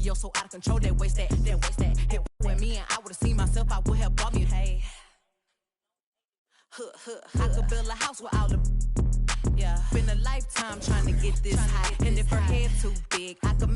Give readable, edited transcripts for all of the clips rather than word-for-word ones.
yo so out of control, they waste that. Hit with me and I would've seen myself, I would have bought me. Hey, I could build a house with all the. Yeah, been a lifetime trying to get this high, and if her head too big, I could.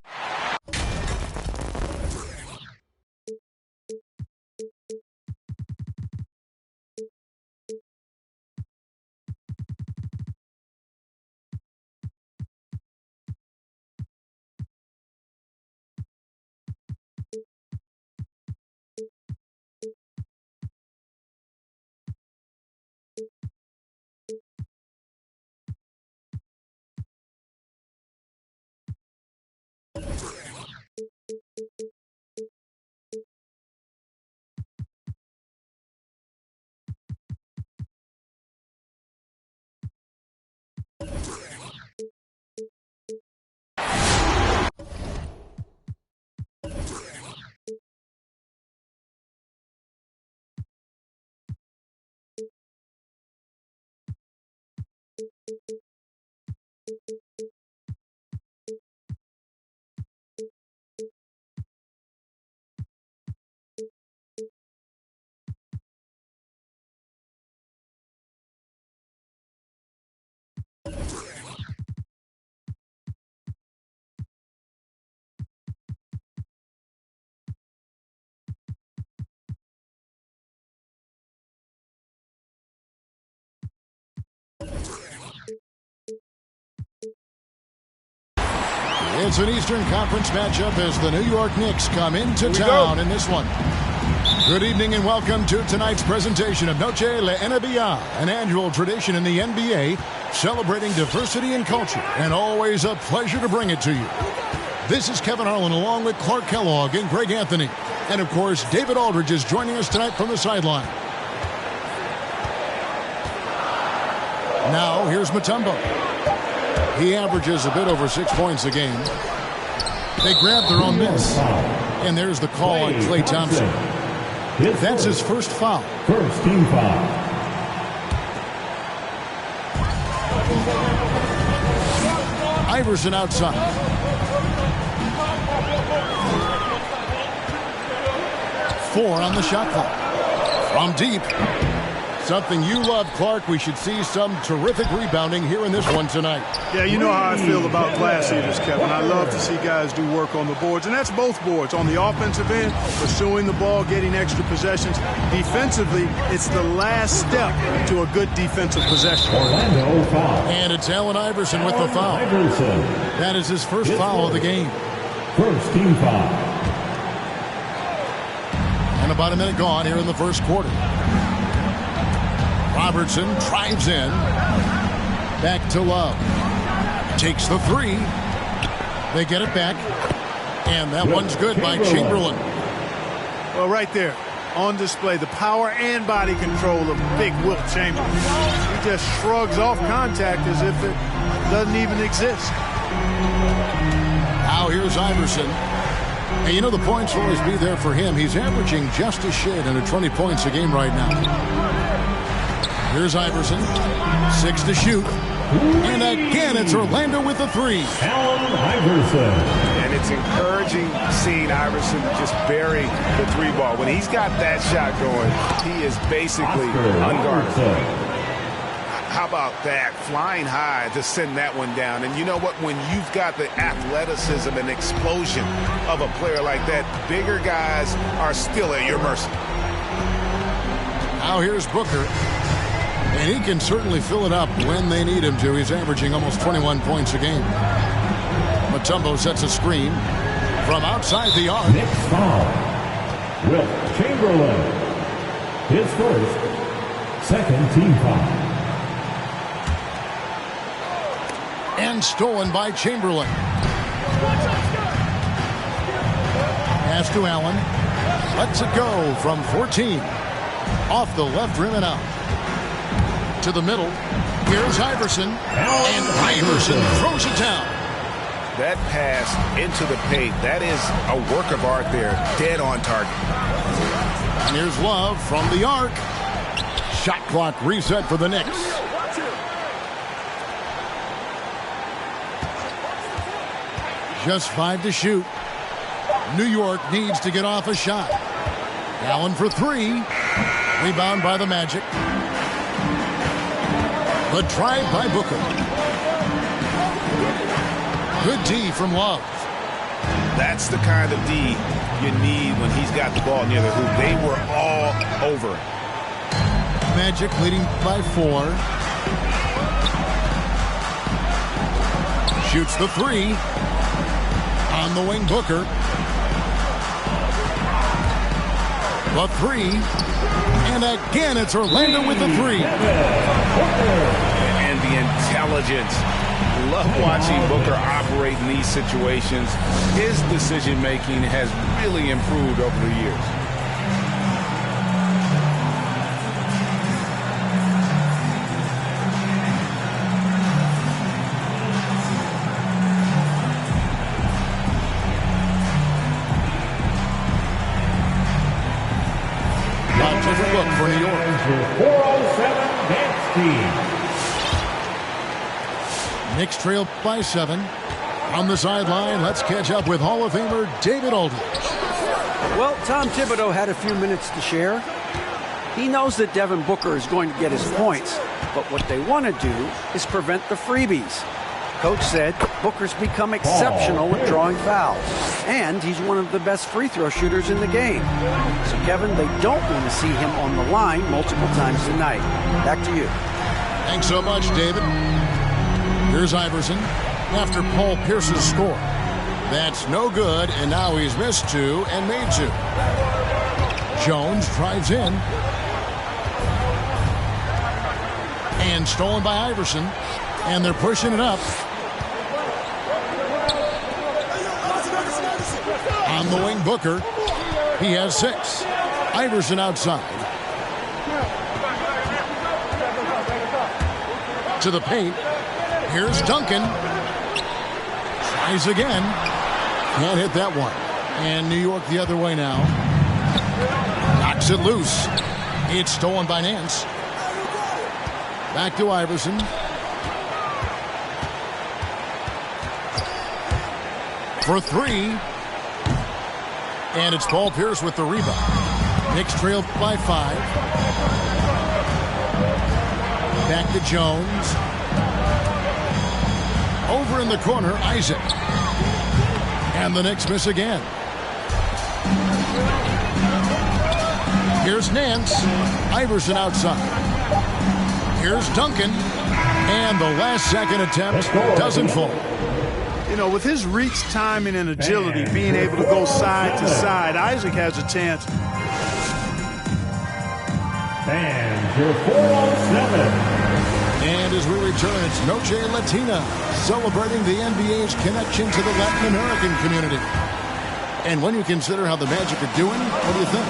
It's an Eastern Conference matchup as the New York Knicks come into town in this one. Good evening and welcome to tonight's presentation of Noche La NBA, an annual tradition in the NBA celebrating diversity and culture, and always a pleasure to bring it to you. This is Kevin Harlan along with Clark Kellogg and Greg Anthony. And of course, David Aldridge is joining us tonight from the sideline. Now, here's Mutombo. He averages a bit over 6 points a game. They grab their own miss. And there's the call on Klay Thompson. That's his first foul. First team foul. Iverson outside. Four on the shot clock. From deep. Something you love, Clark. We should see some terrific rebounding here in this one tonight. Yeah, you know how I feel about glass eaters, Kevin. I love to see guys do work on the boards, and that's both boards. On the offensive end, pursuing the ball, getting extra possessions. Defensively, it's the last step to a good defensive possession. Orlando foul. And it's Allen Iverson with the foul. Iverson. That is his first foul of the game. First team foul. And about a minute gone here in the first quarter. Robertson drives in. Back to Love. Takes the three. They get it back. And that one's good by Chamberlain. Well, right there, on display, the power and body control of big Wilt Chamberlain. He just shrugs off contact as if it doesn't even exist. Now here's Iverson. And you know the points will always be there for him. He's averaging just a shade under 20 points a game right now. Here's Iverson. 6 to shoot. And again, it's Orlando with the three. Allen Iverson. And it's encouraging seeing Iverson just bury the three ball. When he's got that shot going, he is basically unguarded. How about that? Flying high to send that one down. And you know what? When you've got the athleticism and explosion of a player like that, bigger guys are still at your mercy. Now here's Booker. And he can certainly fill it up when they need him to. He's averaging almost 21 points a game. Mutombo sets a screen from outside the arc. Next foul. Wilt Chamberlain. His first. Second team foul. And stolen by Chamberlain. Pass to Allen. Lets it go from 14. Off the left rim and out. To the middle. Here's Iverson. And Iverson throws it down. That pass into the paint, that is a work of art there. Dead on target. And here's Love from the arc. Shot clock reset for the Knicks. Just 5 to shoot. New York needs to get off a shot. Allen for three. Rebound by the Magic. The drive by Booker. Good D from Love. That's the kind of D you need when he's got the ball near the hoop. They were all over it. Magic leading by 4. Shoots the three. On the wing, Booker. The three. And again, it's Orlando with the three. And the intelligence. Love watching Booker operate in these situations. His decision-making has really improved over the years. Look for New York. 407 Nets team. Knicks trail by 7. On the sideline, let's catch up with Hall of Famer David Aldridge. Well, Tom Thibodeau had a few minutes to share. He knows that Devin Booker is going to get his points, but what they want to do is prevent the freebies. Coach said Booker's become exceptional at drawing fouls, and he's one of the best free throw shooters in the game. So, Kevin, they don't want to see him on the line multiple times tonight. Back to you. Thanks so much, David. Here's Iverson after Paul Pierce's score. That's no good, and now he's missed 2 and made 2. Jones drives in. And stolen by Iverson. And they're pushing it up. On the wing, Booker. He has 6. Iverson outside. To the paint. Here's Duncan. Tries again. Can't hit that one. And New York the other way now. Knocks it loose. It's stolen by Nance. Back to Iverson. For 3. And it's Paul Pierce with the rebound. Knicks trail by 5. Back to Jones. Over in the corner, Isaac. And the Knicks miss again. Here's Nance. Iverson outside. Here's Duncan. And the last second attempt doesn't fall. You know, with his reach, timing, and agility, being able to go side to side, Isaac has a chance. Fans, your 407. And as we return, it's Noche Latina, celebrating the NBA's connection to the Latin American community. And when you consider how the Magic are doing, what do you think?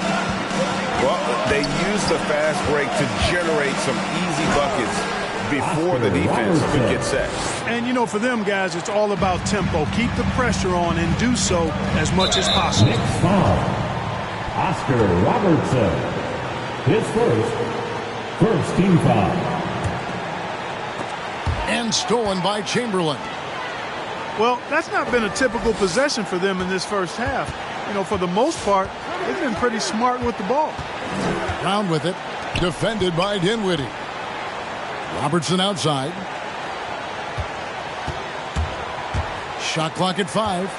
Well, they use the fast break to generate some easy buckets before the defense could get set. And, you know, for them guys, it's all about tempo. Keep the pressure on and do so as much as possible. Next foul, Oscar Robertson. His first team foul. And stolen by Chamberlain. Well, that's not been a typical possession for them in this first half. You know, for the most part, they've been pretty smart with the ball. Round with it. Defended by Dinwiddie. Robertson outside. Shot clock at 5.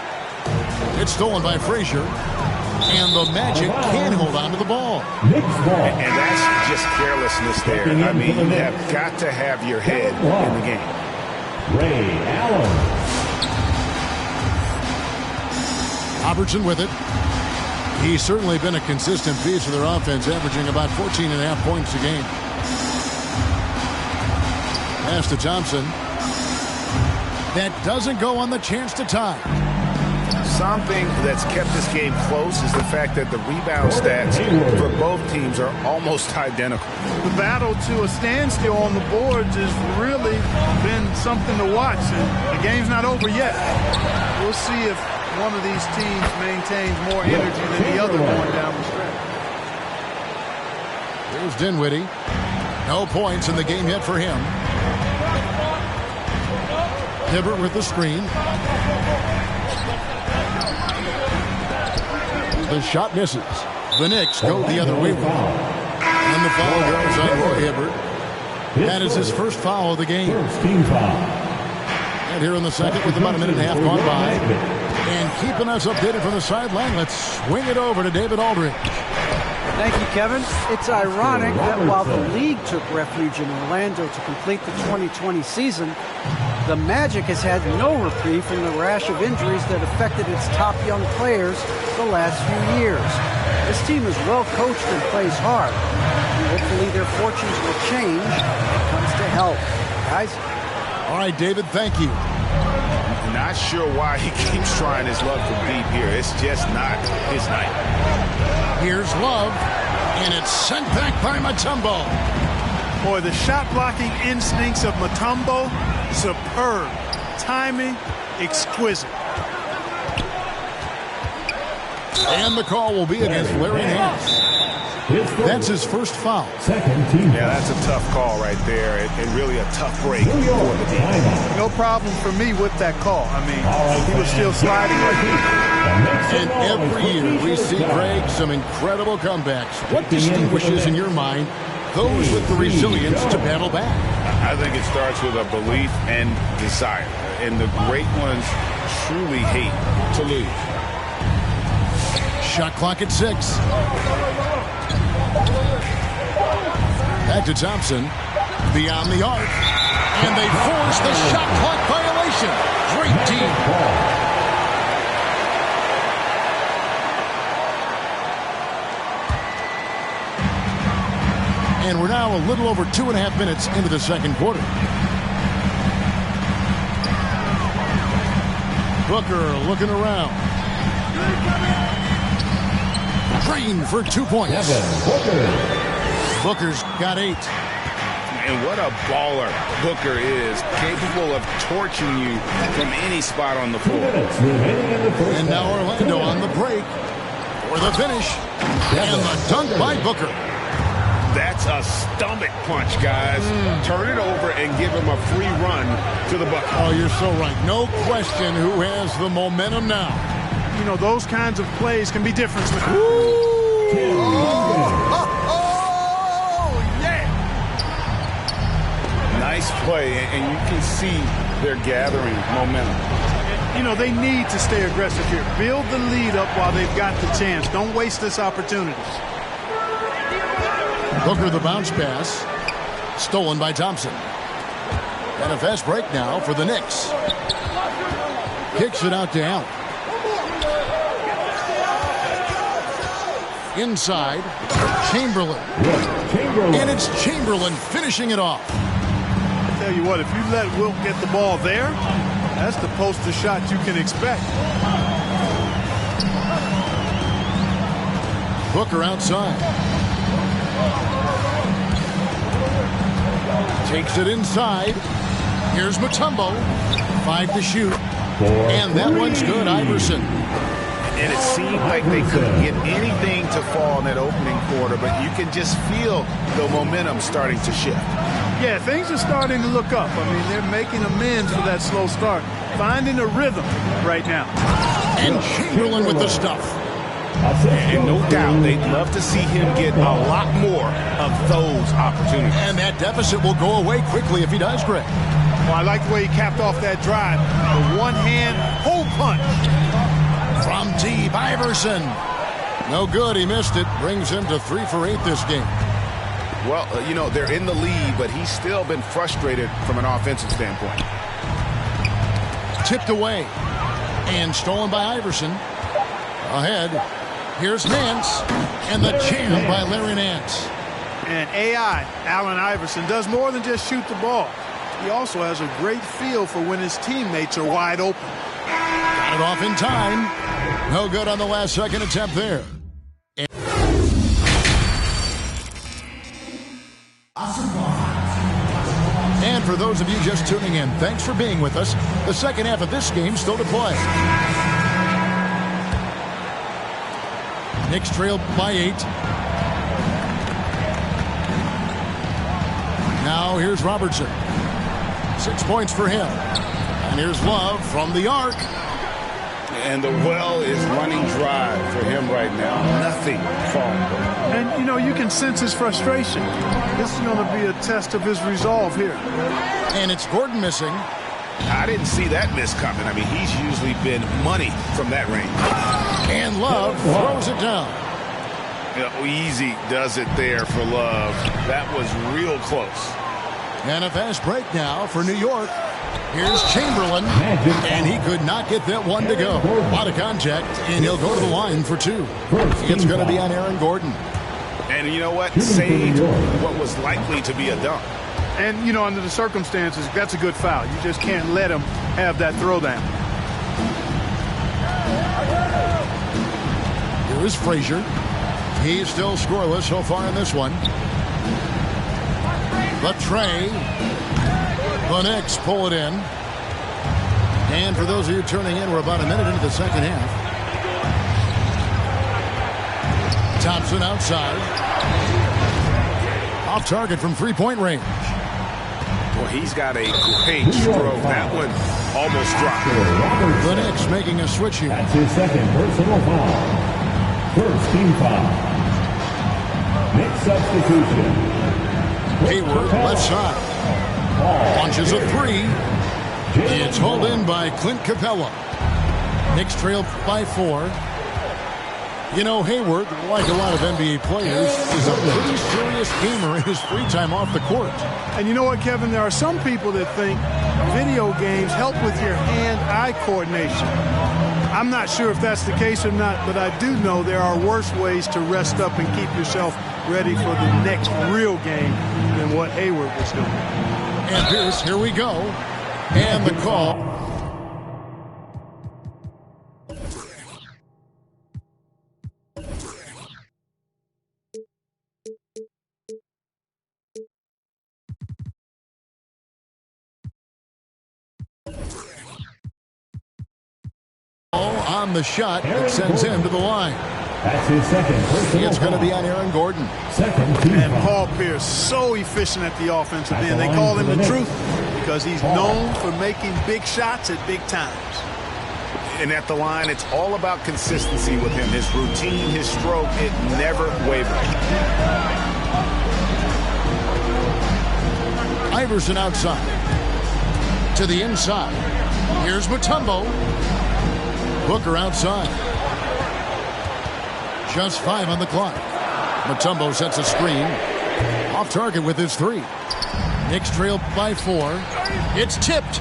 It's stolen by Frazier. And the Magic can't hold on to the ball. And that's just carelessness there. I mean, you have got to have your head in the game. Ray Allen. Robertson with it. He's certainly been a consistent piece of their offense, averaging about 14.5 points a game. Pass to Thompson. That doesn't go on the chance to tie. Something that's kept this game close is the fact that the rebound stats for both teams are almost identical. The battle to a standstill on the boards has really been something to watch. And the game's not over yet. We'll see if one of these teams maintains more energy than the other going down the stretch. Here's Dinwiddie. No points in the game yet for him. Hibbert with the screen. The shot misses. The Knicks go the other way. And the foul goes on Roy Hibbert. That is his first foul of the game. First team foul. And here in the second with about a minute and a half gone by. And keeping us updated from the sideline, let's swing it over to David Aldridge. Thank you, Kevin. It's ironic that while the league took refuge in Orlando to complete the 2020 season, the Magic has had no reprieve from the rash of injuries that affected its top young players the last few years. This team is well coached and plays hard. And hopefully their fortunes will change when it comes to health. Guys? All right, David, thank you. Not sure why he keeps trying his luck from deep here. It's just not his night. Here's Love, and it's sent back by Mutombo. Boy, the shot blocking instincts of Mutombo, superb. Timing, exquisite. And the call will be against Larry Nance. That's his first foul. Second team. Yeah, that's a tough call right there, and really a tough break for the team. No problem for me with that call. I mean, he was still sliding right here. And every year we see, Greg, some incredible comebacks. What distinguishes, in your mind, those with the resilience to battle back? I think it starts with a belief and desire. And the great ones truly hate to lose. Shot clock at 6. Back to Thompson. Beyond the arc. And they force the shot clock violation. Great team. And we're now a little over 2.5 minutes into the second quarter. Booker looking around. Green for 2 points. Booker's got 8. And what a baller Booker is, capable of torching you from any spot on the floor. And now Orlando on the break for the finish. And the dunk by Booker. That's a stomach punch, guys. Turn it over and give him a free run to the bucket. Oh, you're so right. No question who has the momentum now. You know, those kinds of plays can be different. Yeah! Nice play, and you can see they're gathering momentum. You know, they need to stay aggressive here. Build the lead up while they've got the chance. Don't waste this opportunity. Booker the bounce pass. Stolen by Thompson. And a fast break now for the Knicks. Kicks it out to Allen. Inside, Chamberlain. And it's Chamberlain finishing it off. I tell you what, if you let Wilt get the ball there, that's the poster shot you can expect. Booker outside. Takes it inside. Here's Mutombo. 5 to shoot. And that one's good, Iverson. And it seemed like they couldn't get anything to fall in that opening quarter, but you can just feel the momentum starting to shift. Yeah, things are starting to look up. I mean, they're making amends for that slow start. Finding a rhythm right now. And Chamberlain with the stuff. And no doubt they'd love to see him get a lot more of those opportunities. And that deficit will go away quickly if he does, Greg. Well, I like the way he capped off that drive. The one-hand hole punch. From deep, Iverson. No good, he missed it. Brings him to 3 for 8 this game. Well, you know, they're in the lead, but he's still been frustrated from an offensive standpoint. Tipped away. And stolen by Iverson. Ahead. Here's Nance, and the jam by Larry Nance. And AI, Allen Iverson, does more than just shoot the ball. He also has a great feel for when his teammates are wide open. Got it off in time. No good on the last second attempt there. And for those of you just tuning in, thanks for being with us. The second half of this game still to play. Knicks trailed by 8. Now here's Robertson. 6 points for him. And here's Love from the arc. And the well is running dry for him right now. Nothing falling. And, you know, you can sense his frustration. This is going to be a test of his resolve here. And it's Gordon missing. I didn't see that miss coming. I mean, he's usually been money from that range. And Love throws it down. You know, easy does it there for Love. That was real close. And a fast break now for New York. Here's Chamberlain, and he could not get that one to go. A lot of contact, and he'll go to the line for two. It's going to be on Aaron Gordon. And you know what? Saved what was likely to be a dunk. And, you know, under the circumstances, that's a good foul. You just can't let him have that throwdown. Here is Frazier. He's still scoreless so far in this one. Latrey. The Knicks pull it in. And for those of you turning in, we're about a minute into the second half. Thompson outside. Off target from three-point range. Well, he's got a great stroke. That one almost dropped. The Knicks making a switch here. That's his second personal foul. First team foul. Knicks substitution. Hayward left side. Launches a three. It's hauled in by Clint Capella. Knicks trail by 4. You know, Hayward, like a lot of NBA players, is a pretty serious gamer in his free time off the court. And you know what, Kevin? There are some people that think video games help with your hand-eye coordination. I'm not sure if that's the case or not, but I do know there are worse ways to rest up and keep yourself ready for the next real game than what Hayward was doing. And Pierce, here we go. And the call. On the shot that sends him to the line. That's his second personal It's going to foul. be on Aaron Gordon. Second team And foul. Paul Pierce, so efficient at the offensive end. They call him the truth because he's known for making big shots at big times. And at the line, it's all about consistency with him. His routine, his stroke, it never wavers. Iverson outside. To the inside. Here's Mutombo. Booker outside. Just 5 on the clock. Mutombo sets a screen. Off target with his 3. Knicks trail by 4. It's tipped.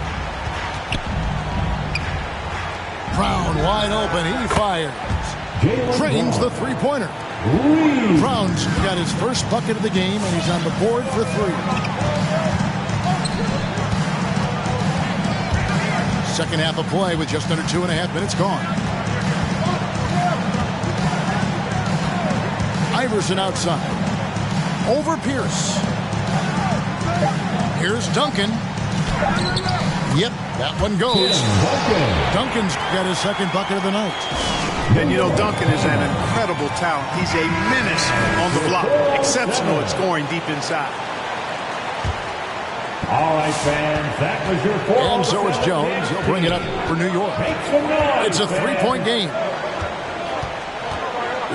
Brown wide open. He fires. Drains the three-pointer. Brown's got his first bucket of the game, and he's on the board for 3. Second half of play with just under 2.5 minutes gone. Iverson outside. Over Pierce. Here's Duncan. Yep, that one goes. Duncan's got his second bucket of the night. And you know, Duncan is an incredible talent. He's a menace on the block. Exceptional at scoring deep inside. All right, fans, that was your four. And so is Jones. He'll bring it up for New York. It's a 3-point game.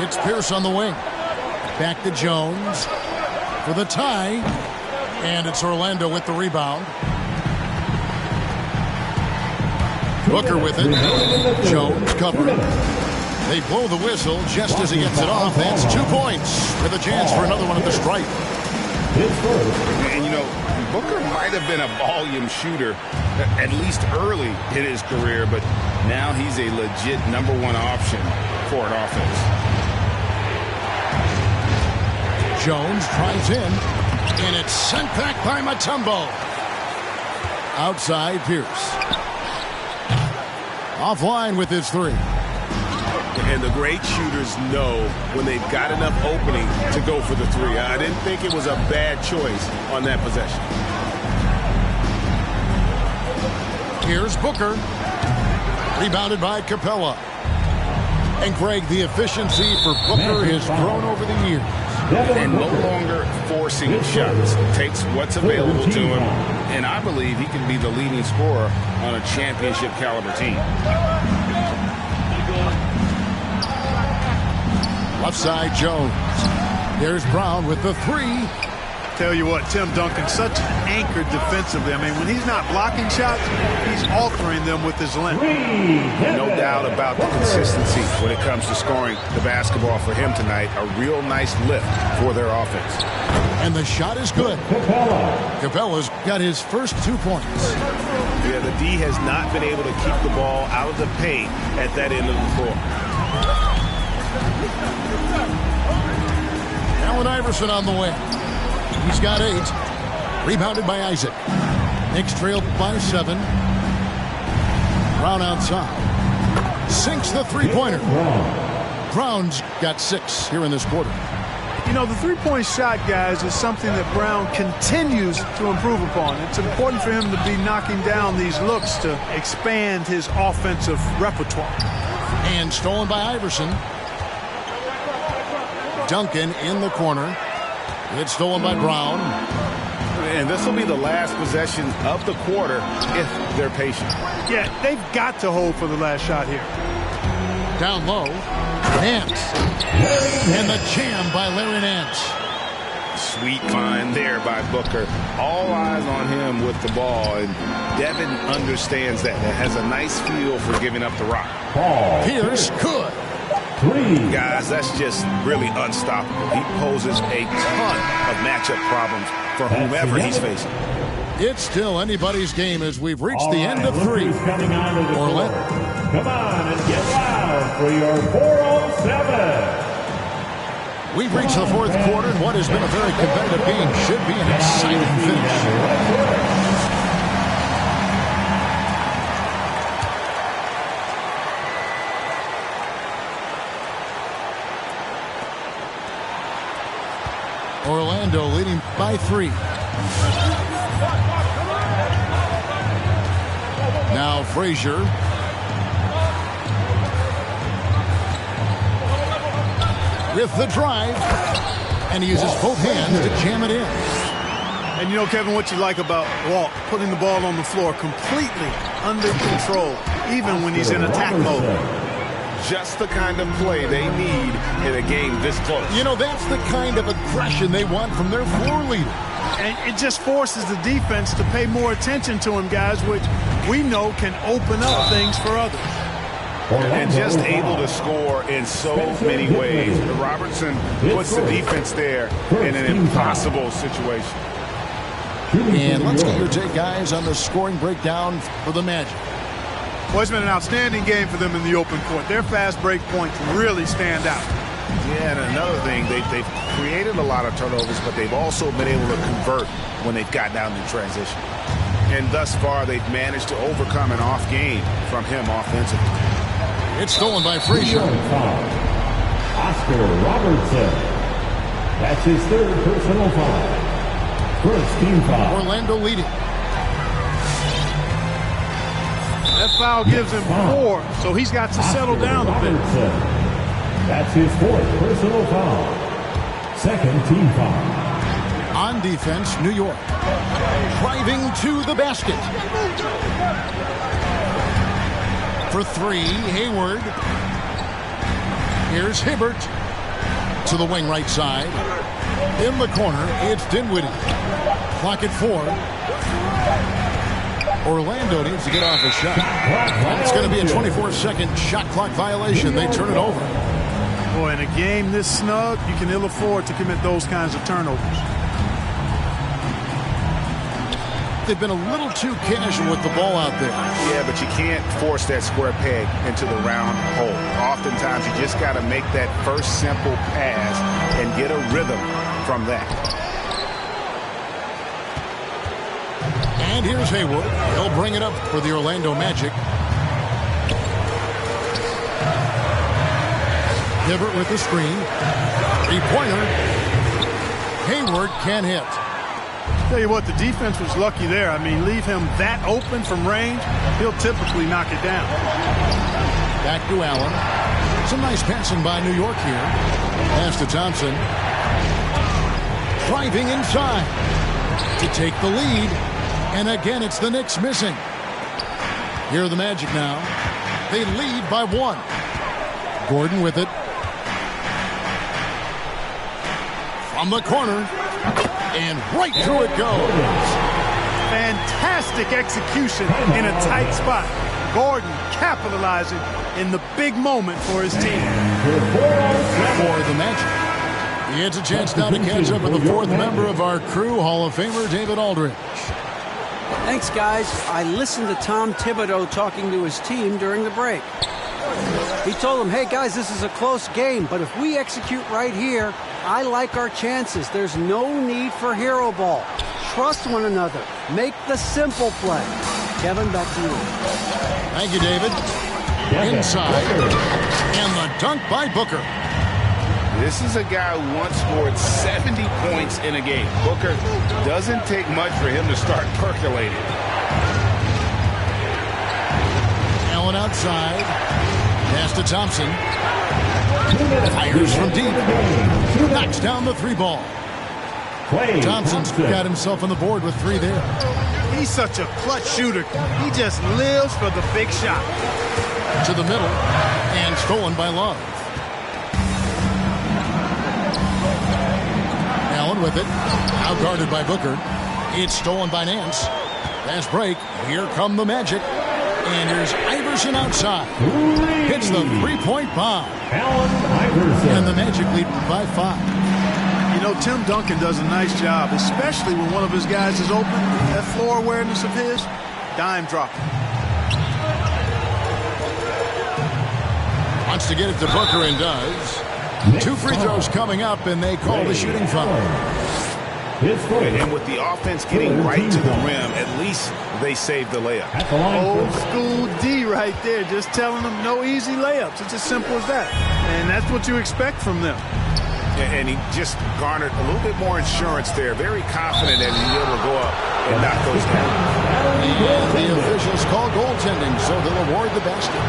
It's Pierce on the wing. Back to Jones for the tie. And it's Orlando with the rebound. Booker with it. Jones covering. They blow the whistle just as he gets it off. That's 2 points with a chance for another one at the stripe. And, you know, Booker might have been a volume shooter, at least early in his career, but now he's a legit #1 option for an offense. Jones tries in, and it's sent back by Mutombo. Outside Pierce. Offline with his 3. And the great shooters know when they've got enough opening to go for the 3. I didn't think it was a bad choice on that possession. Here's Booker. Rebounded by Capella. And Greg, the efficiency for Booker has grown over the years. And no longer forcing shots. Takes what's available to him. And I believe he can be the leading scorer on a championship caliber team. Left side, Jones. There's Brown with the three. Tell you what, Tim Duncan, such an anchor defensively. I mean, when he's not blocking shots, he's altering them with his length. No doubt about the consistency when it comes to scoring the basketball for him tonight. A real nice lift for their offense. And the shot is good. Capella's got his first 2 points. Yeah, the D has not been able to keep the ball out of the paint at that end of the floor. Allen Iverson on the way. He's got 8. Rebounded by Isaac. Knicks trailed by 7. Brown outside. Sinks the three-pointer. Brown's got 6 here in this quarter. You know, the three-point shot, guys, is something that Brown continues to improve upon. It's important for him to be knocking down these looks to expand his offensive repertoire. And stolen by Iverson. Duncan in the corner. It's stolen by Brown. And this will be the last possession of the quarter if they're patient. Yeah, they've got to hold for the last shot here. Down low. Nance. And the jam by Larry Nance. Sweet find there by Booker. All eyes on him with the ball. And Devin understands that. It has a nice feel for giving up the rock. Pierce good. Guys, that's just really unstoppable. He poses a ton of matchup problems for whomever he's facing. It's still anybody's game as we've reached the end of 3. Orlando. Come on and get loud for your 407. We've reached the 4th quarter, and what has been a very competitive game should be an exciting finish. Orlando leading by 3. Now Frazier. With the drive. And he uses both hands to jam it in. And you know, Kevin, what you like about Walt, putting the ball on the floor completely under control, even when he's in attack mode. Just the kind of play they need in a game this close. You know, that's the kind of aggression they want from their floor leader. And it just forces the defense to pay more attention to him, guys, which we know can open up things for others. And just able to score in so many ways. Robertson puts the defense there in an impossible situation. And let's get your take, guys, on the scoring breakdown for the Magic. Well, it's been an outstanding game for them in the open court. Their fast break points really stand out. Yeah, and another thing, they've created a lot of turnovers, but they've also been able to convert when they've gotten down in transition. And thus far, they've managed to overcome an off game from him offensively. It's stolen by Frazier. Oscar Robertson. That's his 3rd personal foul. First team foul. Orlando leading. That foul gives him 4, so he's got to settle down a bit. That's his 4th personal foul. 2nd team foul. On defense, New York. Driving to the basket. For 3, Hayward. Here's Hibbert. To the wing right side. In the corner, it's Dinwiddie. Clock at 4. Orlando needs to get off a shot. It's going to be a 24-second shot clock violation. They turn it over. Boy, in a game this snug, you can ill afford to commit those kinds of turnovers. They've been a little too casual with the ball out there. Yeah, but you can't force that square peg into the round hole. Oftentimes, you just got to make that first simple pass and get a rhythm from that. And here's Hayward. He'll bring it up for the Orlando Magic. Hibbert with the screen. 3-pointer. Hayward can hit. Tell you what, the defense was lucky there. I mean, leave him that open from range, he'll typically knock it down. Back to Allen. Some nice passing by New York here. Pass to Thompson. Driving inside to take the lead. And again, it's the Knicks missing. Here are the Magic now. They lead by 1. Gordon with it. from the corner. And right through it goes. Fantastic execution in a tight spot. Gordon capitalizing in the big moment for his team. For the Magic. He has a chance now to catch up with the fourth member of our crew, Hall of Famer David Aldridge. Thanks, guys. I listened to Tom Thibodeau talking to his team during the break. He told them, hey, guys, this is a close game, but if we execute right here, I like our chances. There's no need for hero ball. Trust one another. Make the simple play. Kevin, back to you. Thank you, David. Inside. And the dunk by Booker. This is a guy who once scored 70 points in a game. Booker doesn't take much for him to start percolating. Allen outside. Pass to Thompson. Fires from deep. Knocks down the three ball. Thompson's got himself on the board with 3 there. He's such a clutch shooter. He just lives for the big shot. To the middle. And stolen by Love. Allen with it. Out guarded by Booker. It's stolen by Nance. Fast break. Here come the Magic. And here's Iverson outside. Hits the three-point bomb. And the Magic lead by 5. You know, Tim Duncan does a nice job, especially when one of his guys is open. That floor awareness of his, dime dropping. Wants to get it to Booker and does. 2 free throws coming up, and they call the shooting foul. And with the offense getting right to the rim, at least they saved the layup. Old school D right there, just telling them no easy layups. It's as simple as that. And that's what you expect from them. And he just garnered a little bit more insurance there. Very confident that he'll be able to go up and knock those down. And the officials call goaltending, so they'll award the basket.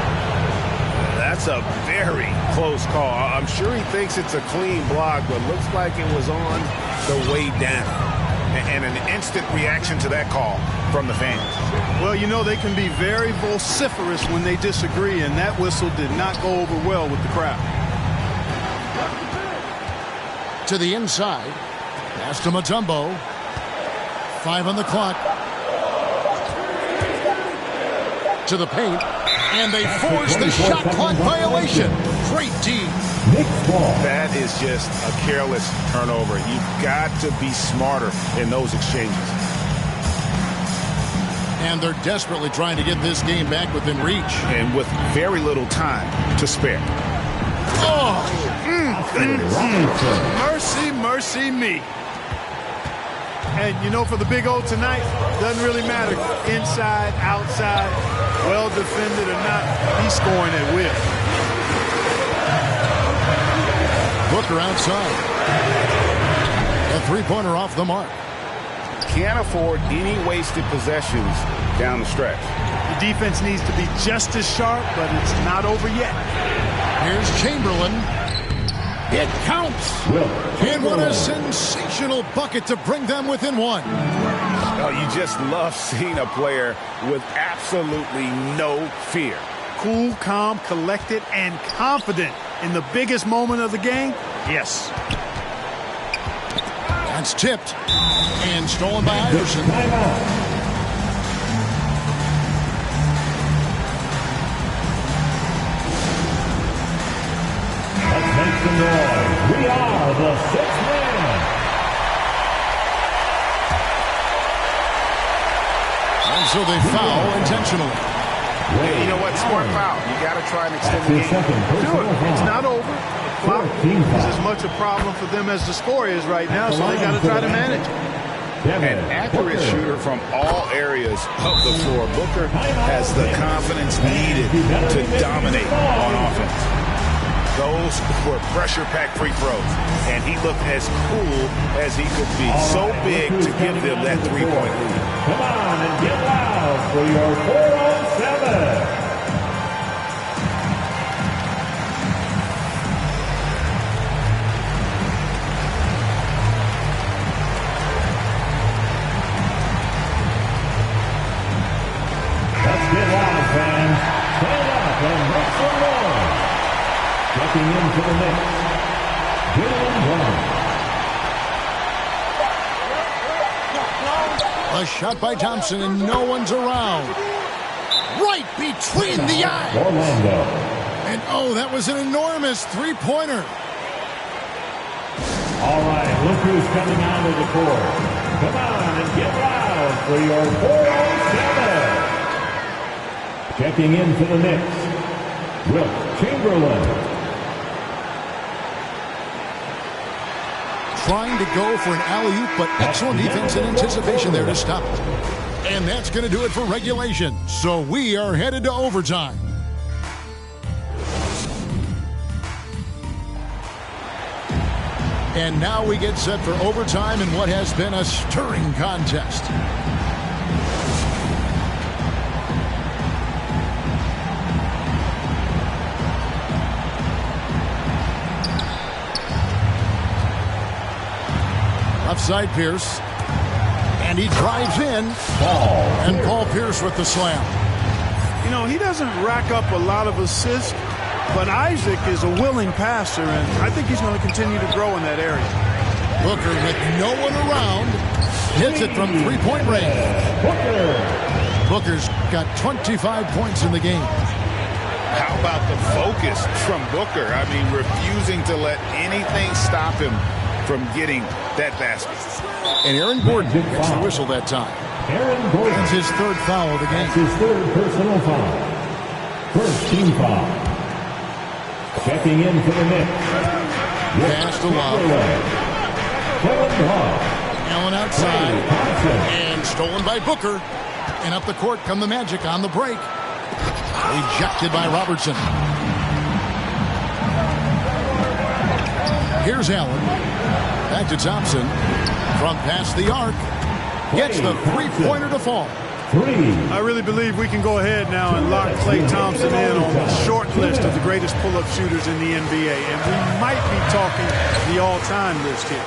That's a very close call. I'm sure he thinks it's a clean block, but looks like it was on the way down. And an instant reaction to that call from the fans. Well, you know, they can be very vociferous when they disagree, and that whistle did not go over well with the crowd. To the inside. Pass to Mutombo. 5 on the clock. To the paint. And they force the shot clock violation. Great D. That is just a careless turnover. You've got to be smarter in those exchanges. And they're desperately trying to get this game back within reach. And with very little time to spare. Oh! Mercy, mercy me. And, you know, for the Big O tonight, doesn't really matter. Inside, outside, well defended or not, he's scoring at will. Booker outside. A three-pointer off the mark. Can't afford any wasted possessions down the stretch. The defense needs to be just as sharp, but it's not over yet. Here's Chamberlain. It counts. And what a sensational bucket to bring them within 1. Oh, you just love seeing a player with absolutely no fear. Cool, calm, collected, and confident in the biggest moment of the game. Yes. That's tipped. And stolen by Iverson. Make some noise. We are the 6th man. And so they foul intentionally. Hey, you know what? Smart foul. You got to try and extend the game. Do it. It's not over. The clock is as much a problem for them as the score is right now, so they got to try to manage it. An accurate shooter from all areas of the floor. Booker has the confidence needed to dominate on offense. Those were pressure-packed free throws, and he looked as cool as he could be. So big to give them that three-point lead. Come on and get loud for your 407. Let's get loud, fans. Stand up and make some noise. Checking into the mix, Jaylen Brown. A shot by Thompson, and no one's around. Right between the eyes. Orlando. And, oh, that was an enormous three-pointer. All right, look who's coming out of the court. Come on and get loud for your 407. Checking in for the Knicks, Wilt Chamberlain. Trying to go for an alley-oop, but excellent defense and anticipation there to stop it. And that's going to do it for regulation. So we are headed to overtime. And now we get set for overtime in what has been a stirring contest. Left side, Pierce. And he drives in. And Paul Pierce with the slam. You know, he doesn't rack up a lot of assists, but Isaac is a willing passer, and I think he's going to continue to grow in that area. Booker with no one around. Hits it from three-point range. Booker's got 25 points in the game. How about the focus from Booker? I mean, refusing to let anything stop him from getting that basket. And Aaron Gordon gets the whistle that time. Aaron Gordon. That's his third foul of the game. That's his third personal foul. First team foul. Checking in for the Knicks. Pass to Love. Kevin Love. Allen outside. And stolen by Booker. And up the court come the Magic on the break. Ejected by Robertson. Here's Allen. Back to Thompson. From past the arc. Gets the three-pointer to fall. I really believe we can go ahead now and lock Klay Thompson in on the short list of the greatest pull-up shooters in the NBA. And we might be talking the all-time list here.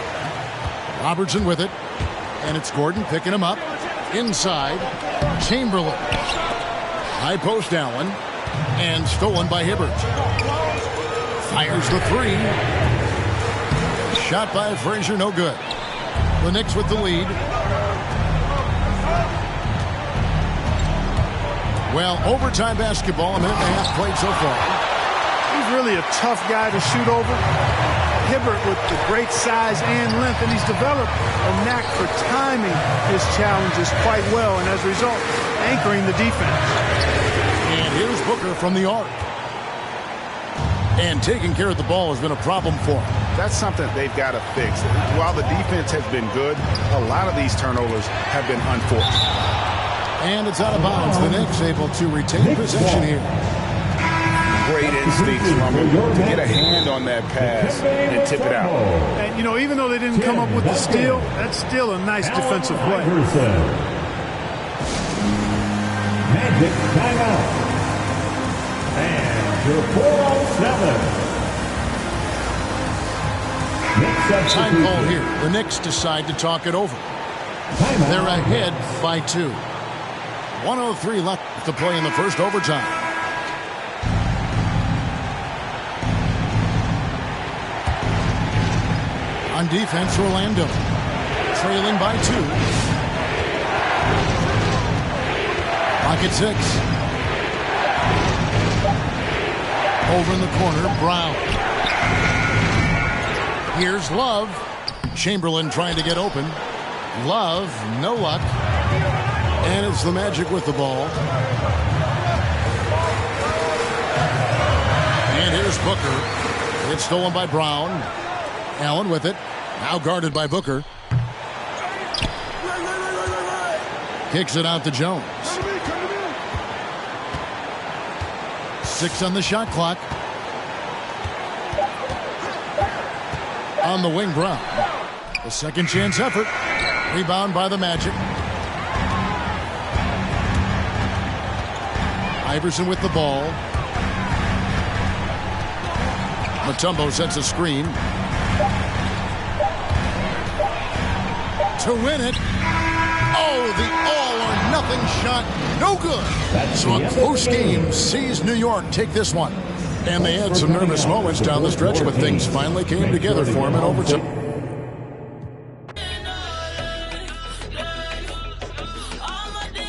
Robertson with it. And it's Gordon picking him up. Inside. Chamberlain. High post Allen. And stolen by Hibbert. Fires the three. Shot by Frazier, no good. The Knicks with the lead. Well, overtime basketball, a minute and a half played so far. He's really a tough guy to shoot over. Hibbert with the great size and length, and he's developed a knack for timing his challenges quite well, and as a result, anchoring the defense. And here's Booker from the arc. And taking care of the ball has been a problem for him. That's something they've got to fix. While the defense has been good, a lot of these turnovers have been unforced. And it's out of bounds. The Knicks able to retain possession here. Great instincts from him to get a hand on that pass and tip it out. And, you know, even though they didn't come up with the steal, that's still a nice defensive play. Magic timeout. And your 407. Time call here. The Knicks decide to talk it over. They're ahead by 2. 1:03 left to play in the first overtime. On defense, Orlando. Trailing by 2. Clock at 6. Over in the corner, Brown. Here's Love. Chamberlain trying to get open. Love, no luck. And it's the Magic with the ball. And here's Booker. It's stolen by Brown. Allen with it. Now guarded by Booker. Kicks it out to Jones. 6 on the shot clock. On the wing, Brown. A second chance effort. Rebound by the Magic. Iverson with the ball. Mutombo sets a screen. To win it. Oh, the all-or-nothing shot. No good. So a close game sees New York take this one. And they had some nervous moments down the stretch, but things finally came together for them in overtime.